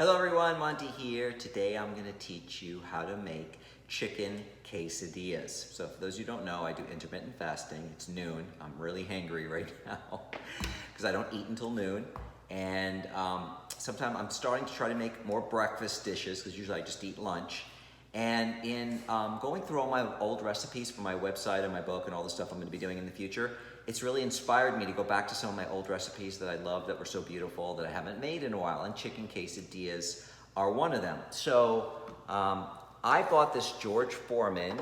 Hello everyone, Monty here. Today I'm going to teach you how to make chicken quesadillas. So for those of you who don't know, I do intermittent fasting. It's noon. I'm really hangry right now because I don't eat until noon. And sometimes I'm starting to try to make more breakfast dishes because usually I just eat lunch. And in going through all my old recipes from my website and my book and all the stuff I'm going to be doing in the future, it's really inspired me to go back to some of my old recipes that I love that were so beautiful that I haven't made in a while, and chicken quesadillas are one of them. So I bought this George Foreman,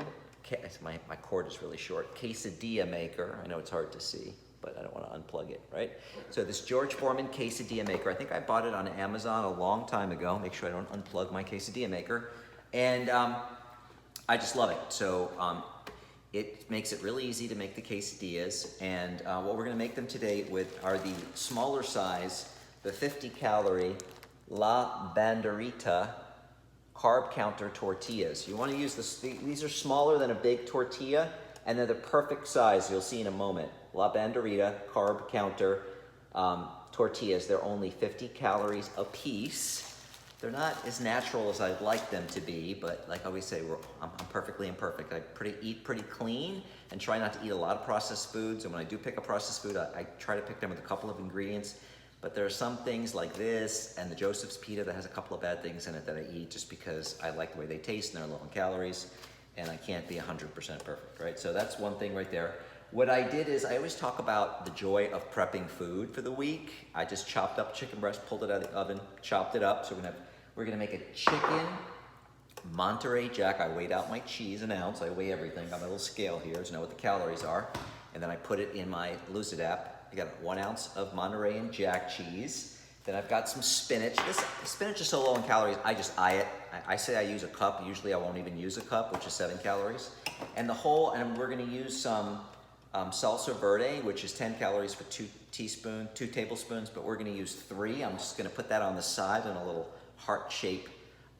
my cord is really short, quesadilla maker. I know it's hard to see, but I don't want to unplug it, right? So this George Foreman quesadilla maker, I think I bought it on Amazon a long time ago. Make sure I don't unplug my quesadilla maker. And I just love it. So it makes it really easy to make the quesadillas. And what we're gonna make them today with are the smaller size, the 50-calorie La Banderita carb counter tortillas. You wanna use this, these are smaller than a big tortilla, and they're the perfect size, you'll see in a moment. La Banderita carb counter tortillas. They're only 50 calories a piece. They're not as natural as I'd like them to be, but like I always say, I'm perfectly imperfect. I eat pretty clean and try not to eat a lot of processed foods. And when I do pick a processed food, I try to pick them with a couple of ingredients. But there are some things like this and the Joseph's pita that has a couple of bad things in it that I eat just because I like the way they taste and they're low in calories, and I can't be 100% perfect, right? So that's one thing right there. What I did is I always talk about the joy of prepping food for the week. I just chopped up chicken breast, pulled it out of the oven, chopped it up. So we're gonna make a chicken Monterey Jack. I weighed out my cheese an ounce. I weigh everything. Got my little scale here to know what the calories are. And then I put it in my Lucid app. I got 1 ounce of Monterey and Jack cheese. Then I've got some spinach. This spinach is so low in calories, I just eye it. I say I use a cup. Usually I won't even use a cup, which is 7 calories. And we're gonna use some salsa verde, which is 10 calories for 2 tablespoons, but we're gonna use 3. I'm just gonna put that on the side in a little heart-shaped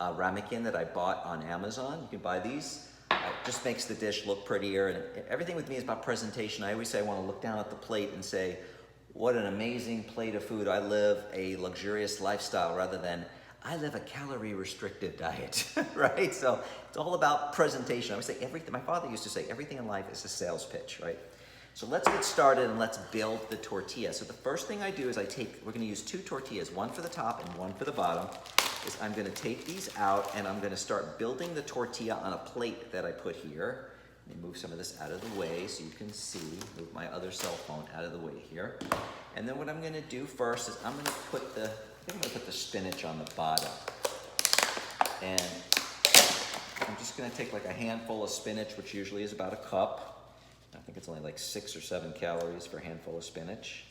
ramekin that I bought on Amazon. You can buy these. It just makes the dish look prettier, and everything with me is about presentation. I always say I want to look down at the plate and say, what an amazing plate of food. I live a luxurious lifestyle rather than I live a calorie-restricted diet, right? So it's all about presentation. I always say everything, my father used to say, everything in life is a sales pitch, right? So let's get started and let's build the tortilla. So the first thing I do is we're gonna use 2 tortillas, one for the top and one for the bottom. Is I'm gonna take these out and I'm gonna start building the tortilla on a plate that I put here. Let me move some of this out of the way so you can see. Move my other cell phone out of the way here. And then what I'm gonna do first is I'm gonna put the spinach on the bottom. And I'm just gonna take like a handful of spinach, which usually is about a cup. I think it's only like 6 or 7 calories for a handful of spinach.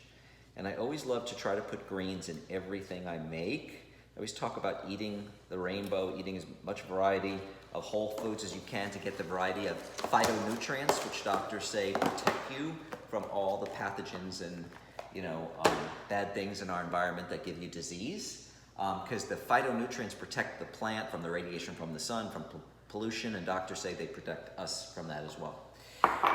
And I always love to try to put greens in everything I make. I always talk about eating the rainbow, eating as much variety of whole foods as you can to get the variety of phytonutrients, which doctors say protect you from all the pathogens and bad things in our environment that give you disease. Because the phytonutrients protect the plant from the radiation from the sun, from pollution, and doctors say they protect us from that as well.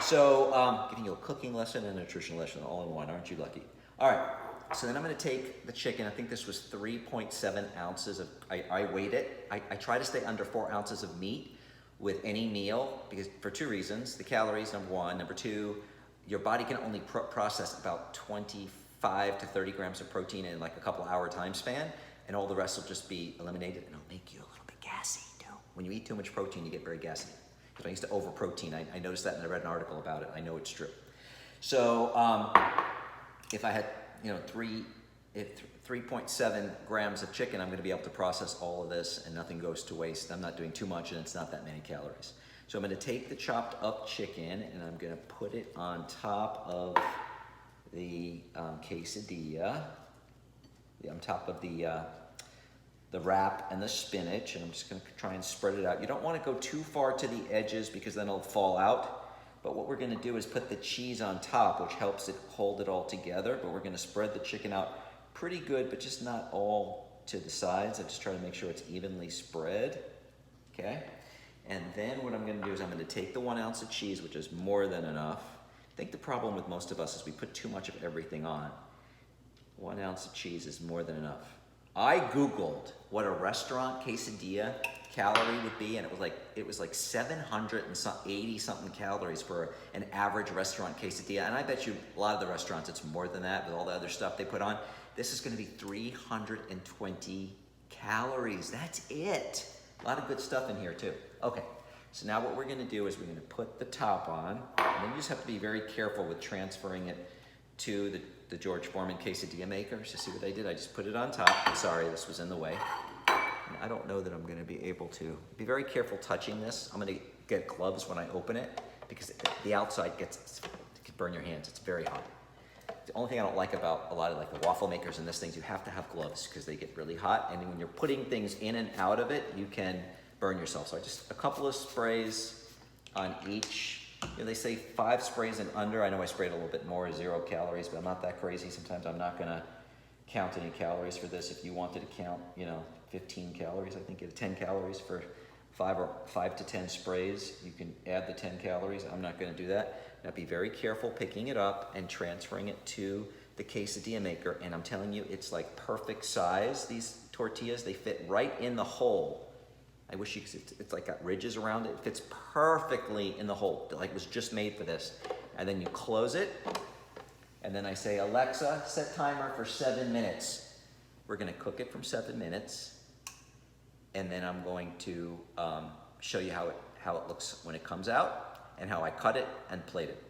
So giving you a cooking lesson and a nutrition lesson all in one, aren't you lucky? All right. So then I'm going to take the chicken. I think this was 3.7 ounces of, I weighed it. I try to stay under 4 ounces of meat with any meal because for 2 reasons. The calories, number 1. Number 2, your body can only process about 25 to 30 grams of protein in like a couple hour time span, and all the rest will just be eliminated, and it'll make you a little bit gassy too. When you eat too much protein, you get very gassy. Because I used to over protein. I noticed that and I read an article about it. I know it's true. So if I had 3.7 grams of chicken, I'm going to be able to process all of this and nothing goes to waste. I'm not doing too much and it's not that many calories. So I'm going to take the chopped up chicken and I'm going to put it on top of the quesadilla, on top of the wrap and the spinach, and I'm just going to try and spread it out. You don't want to go too far to the edges because then it'll fall out. But what we're going to do is put the cheese on top, which helps it hold it all together. But we're going to spread the chicken out pretty good, but just not all to the sides. I just try to make sure it's evenly spread. Okay? And then what I'm going to do is I'm going to take the 1 ounce of cheese, which is more than enough. I think the problem with most of us is we put too much of everything on. 1 ounce of cheese is more than enough. I Googled what a restaurant quesadilla calorie would be, and it was like 780 something calories for an average restaurant quesadilla. And I bet you a lot of the restaurants it's more than that with all the other stuff they put on. This is gonna be 320 calories. That's it. A lot of good stuff in here too. Okay, so now what we're gonna do is we're gonna put the top on, and then you just have to be very careful with transferring it to the George Foreman quesadilla maker. So see what I did? I just put it on top. Sorry, this was in the way. And I don't know that I'm gonna be able to. Be very careful touching this. I'm gonna get gloves when I open it because the outside it can burn your hands. It's very hot. The only thing I don't like about a lot of like the waffle makers and this things, you have to have gloves because they get really hot. And when you're putting things in and out of it, you can burn yourself. So I just, a couple of sprays on each. You know, they say 5 sprays and under. I know I sprayed a little bit more, 0 calories, but I'm not that crazy. Sometimes I'm not gonna count any calories for this. If you wanted to count, 15 calories, I think 10 calories for 5 to 10 sprays. You can add the 10 calories. I'm not gonna do that. Now be very careful picking it up and transferring it to the quesadilla maker. And I'm telling you, it's like perfect size. These tortillas, they fit right in the hole. I wish you could, it's like got ridges around it. It fits perfectly in the hole, like it was just made for this. And then you close it, and then I say, Alexa, set timer for 7 minutes. We're gonna cook it from 7 minutes, and then I'm going to show you how it looks when it comes out, and how I cut it and plate it.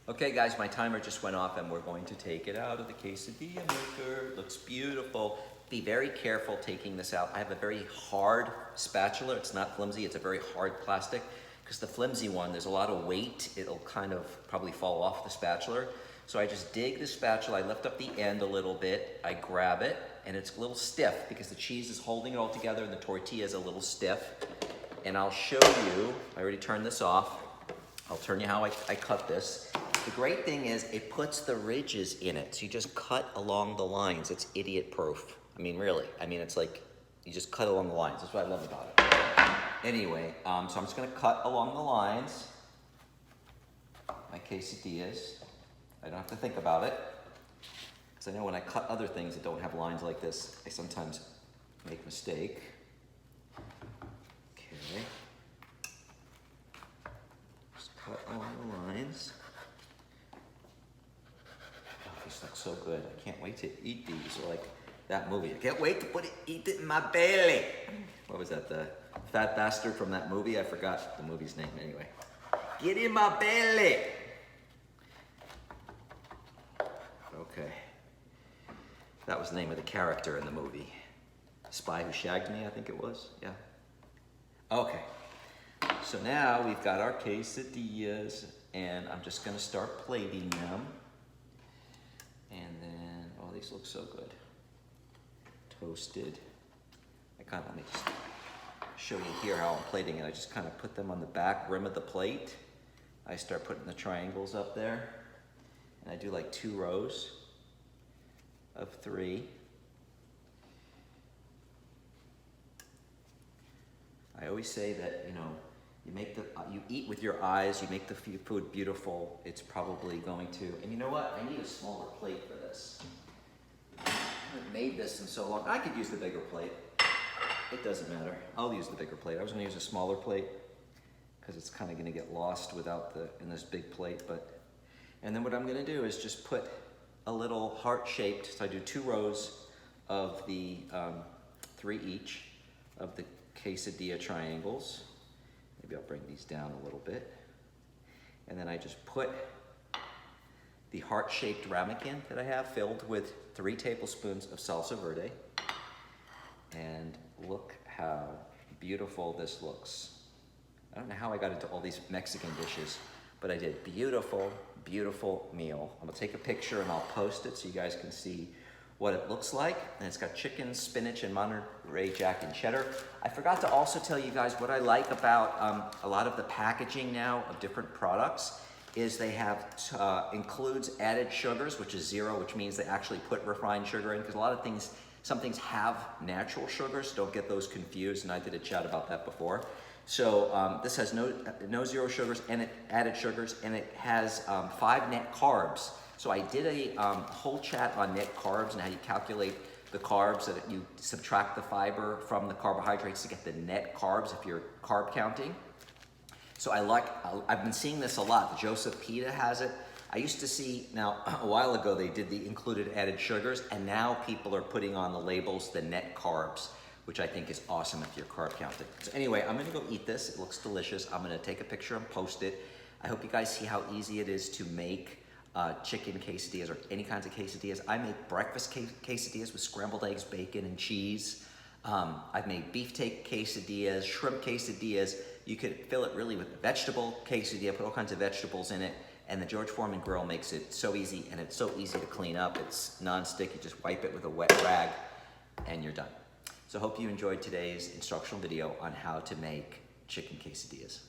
Okay guys, my timer just went off and we're going to take it out of the quesadilla maker. It looks beautiful. Be very careful taking this out. I have a very hard spatula. It's not flimsy, it's a very hard plastic, because the flimsy one, there's a lot of weight. It'll kind of probably fall off the spatula. So I just dig the spatula, I lift up the end a little bit, I grab it, and it's a little stiff because the cheese is holding it all together and the tortilla is a little stiff. And I'll show you, I already turned this off. I'll turn you how I cut this. The great thing is it puts the ridges in it. So you just cut along the lines. It's idiot proof. I mean, really. I mean, it's like, you just cut along the lines. That's what I love about it. Anyway, so I'm just gonna cut along the lines. My quesadillas. I don't have to think about it. Because I know when I cut other things that don't have lines like this, I sometimes make a mistake. Okay. Just cut along the lines. Oh, these look so good. I can't wait to eat these. Like that movie. I can't wait to eat it in my belly. What was that? The fat bastard from that movie? I forgot the movie's name anyway. Get in my belly. Okay. That was the name of the character in the movie. Spy Who Shagged Me, I think it was. Yeah. Okay. So now we've got our quesadillas, and I'm just gonna start plating them. And then, oh, these look so good. Toasted. Let me just show you here how I'm plating it. I just kind of put them on the back rim of the plate. I start putting the triangles up there. And I do like 2 rows of 3. I always say that, you eat with your eyes, you make the food beautiful. It's probably going to, and you know what? I need a smaller plate for this. I haven't made this in so long. I could use the bigger plate. It doesn't matter. I'll use the bigger plate. I was gonna use a smaller plate because it's kind of gonna get lost in this big plate, and then what I'm gonna do is just put a little heart-shaped, so I do 2 rows of the 3 each of the quesadilla triangles. Maybe I'll bring these down a little bit. And then I just put the heart-shaped ramekin that I have filled with 3 tablespoons of salsa verde. And look how beautiful this looks. I don't know how I got into all these Mexican dishes, but I did. Beautiful, beautiful meal. I'm gonna take a picture and I'll post it so you guys can see what it looks like. And it's got chicken, spinach, and Monterey Jack and cheddar. I forgot to also tell you guys what I like about a lot of the packaging now of different products is they have, includes added sugars, which is 0, which means they actually put refined sugar in, because a lot of things, some things have natural sugars, don't get those confused, and I did a chat about that before. So this has no 0 sugars and added sugars, and it has 5 net carbs. So I did a whole chat on net carbs and how you calculate the carbs, so that you subtract the fiber from the carbohydrates to get the net carbs if you're carb counting. So I've been seeing this a lot. Joseph Pita has it. I used to see, now a while ago they did the included added sugars, and now people are putting on the labels the net carbs, which I think is awesome if you're carb counting. So anyway, I'm gonna go eat this. It looks delicious. I'm gonna take a picture and post it. I hope you guys see how easy it is to make chicken quesadillas or any kinds of quesadillas. I make breakfast quesadillas with scrambled eggs, bacon, and cheese. I've made beefsteak quesadillas, shrimp quesadillas. You could fill it really with vegetable quesadilla, put all kinds of vegetables in it. And the George Foreman grill makes it so easy, and it's so easy to clean up. It's non-stick. You just wipe it with a wet rag and you're done. So hope you enjoyed today's instructional video on how to make chicken quesadillas.